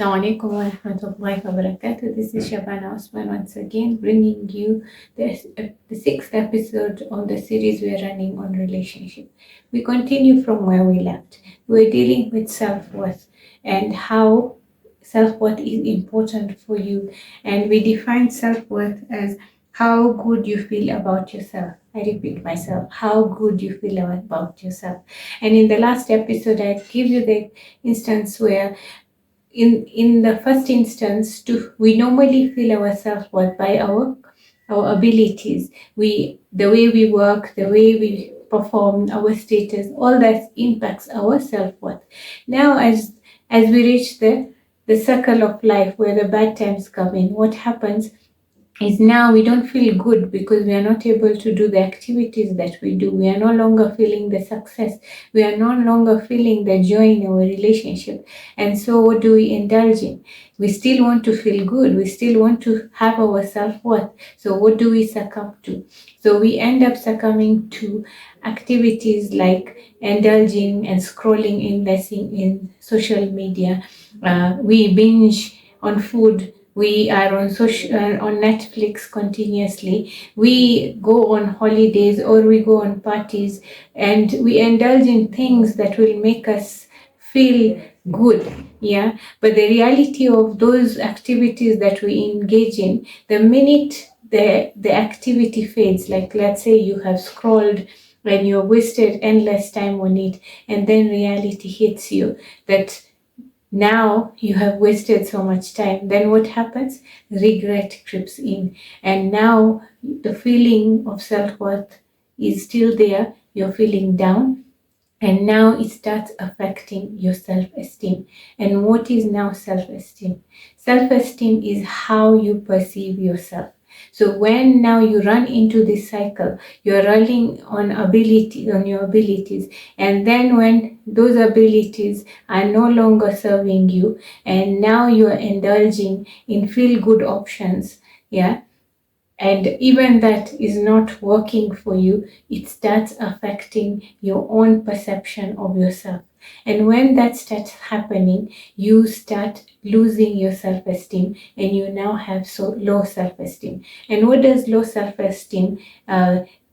Assalamu alaikum wa rahmatullahi wa barakatuh. This is Shabana once again bringing you the sixth episode of the series we're running on relationship. We continue from where we left. We're dealing with self-worth and how self-worth is important for you. And we define self-worth as how good you feel about yourself. I repeat myself, how good you feel about yourself. And in the last episode, I give you the instance where in the first instance we normally feel our self-worth by our abilities, the way we work, the way we perform, our status, all that impacts our self-worth. Now as we reach the circle of life where the bad times come in, what happens is now we don't feel good because we are not able to do the activities that we do. We are no longer feeling the success. We are no longer feeling the joy in our relationship. And so what do we indulge in? We still want to feel good. We still want to have our self-worth. So what do we succumb to? So we end up succumbing to activities like indulging and scrolling aimlessly in social media. We binge on food. We are on Netflix continuously. We go on holidays or we go on parties and we indulge in things that will make us feel good. Yeah. But the reality of those activities that we engage in, the minute the activity fades, like let's say you have scrolled and you wasted endless time on it, and then reality hits you that now you have wasted so much time, then what happens? Regret creeps in, and now the feeling of self-worth is still there. You're feeling down, and now it starts affecting your self-esteem. And what is now self-esteem? Self-esteem is how you perceive yourself. So when now you run into this cycle, you're relying on your abilities, and then when those abilities are no longer serving you, and now you're indulging in feel-good options, yeah, and even that is not working for you, it starts affecting your own perception of yourself. And when that starts happening, you start losing your self-esteem, and you now have so low self-esteem. And what does low self-esteem?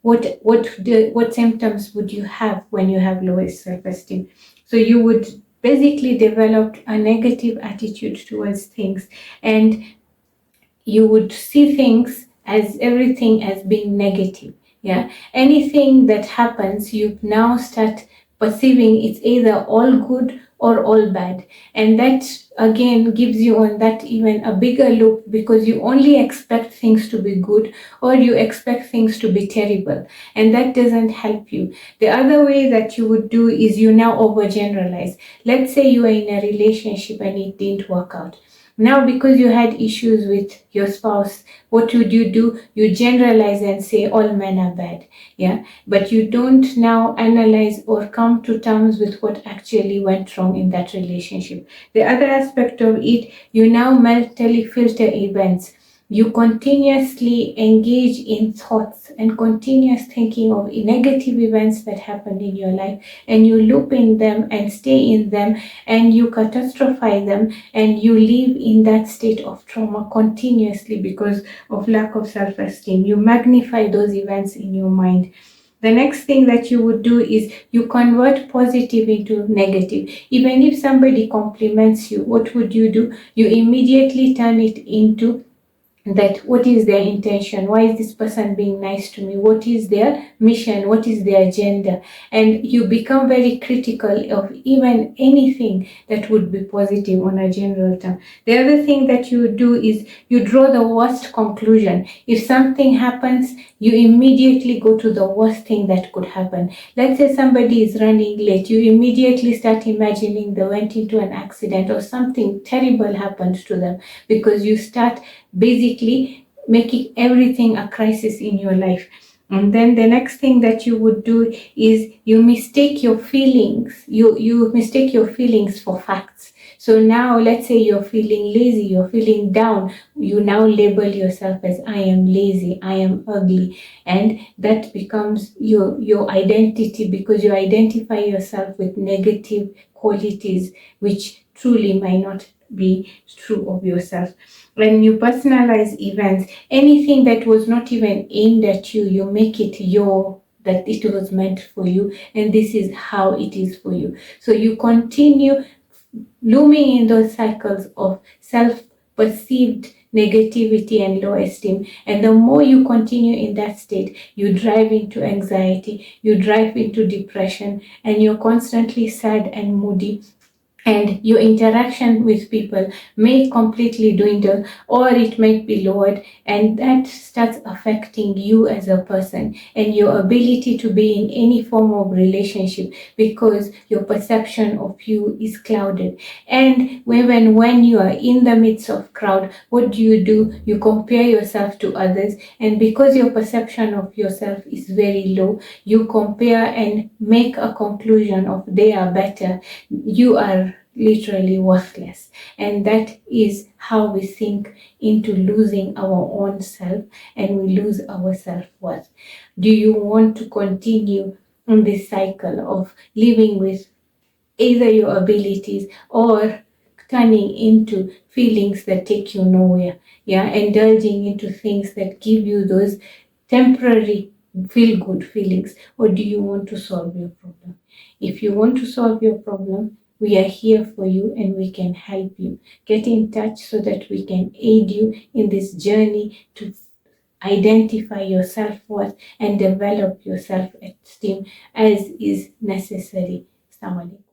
What symptoms would you have when you have low self-esteem? So you would basically develop a negative attitude towards things, and you would see things as everything as being negative. Yeah. Anything that happens, you now start perceiving it's either all good or all bad. And that again gives you on that even a bigger loop, because you only expect things to be good or you expect things to be terrible. And that doesn't help you. The other way that you would do is you now overgeneralize. Let's say you are in a relationship and it didn't work out. Now, because you had issues with your spouse, what would you do? You generalize and say all men are bad. Yeah. But you don't now analyze or come to terms with what actually went wrong in that relationship. The other aspect of it, you now mentally filter events. You continuously engage in thoughts and continuous thinking of negative events that happened in your life, and you loop in them and stay in them, and you catastrophize them, and you live in that state of trauma continuously because of lack of self-esteem. You magnify those events in your mind. The next thing that you would do is you convert positive into negative. Even if somebody compliments you, what would you do? You immediately turn it into that what is their intention, why is this person being nice to me, what is their mission, what is their agenda, and you become very critical of even anything that would be positive on a general term. The other thing that you do is you draw the worst conclusion. If something happens, you immediately go to the worst thing that could happen. Let's say somebody is running late, you immediately start imagining they went into an accident or something terrible happened to them, because you start basically making everything a crisis in your life. And then the next thing that you would do is you mistake your feelings. You mistake your feelings for facts. So now let's say you're feeling lazy, you're feeling down, you now label yourself as I am lazy, I am ugly, and that becomes your identity, because you identify yourself with negative qualities which truly might not be true of yourself. When you personalize events, anything that was not even aimed at you, you make it your, that it was meant for you, and this is how it is for you. So you continue looming in those cycles of self perceived negativity and low esteem. And the more you continue in that state, you drive into anxiety, you drive into depression, and you're constantly sad and moody, and your interaction with people may completely dwindle or it might be lowered, and that starts affecting you as a person and your ability to be in any form of relationship, because your perception of you is clouded. And when you are in the midst of crowd, what do? You compare yourself to others, and because your perception of yourself is very low, you compare and make a conclusion of they are better, you are literally worthless. And that is how we sink into losing our own self, and we lose our self-worth. Do you want to continue in this cycle of living with either your abilities or turning into feelings that take you nowhere? Yeah, indulging into things that give you those temporary feel good feelings, or do you want to solve your problem? If you want to solve your problem, we are here for you and we can help you. Get in touch so that we can aid you in this journey to identify your self-worth and develop your self-esteem as is necessary. Assalamu alaikum.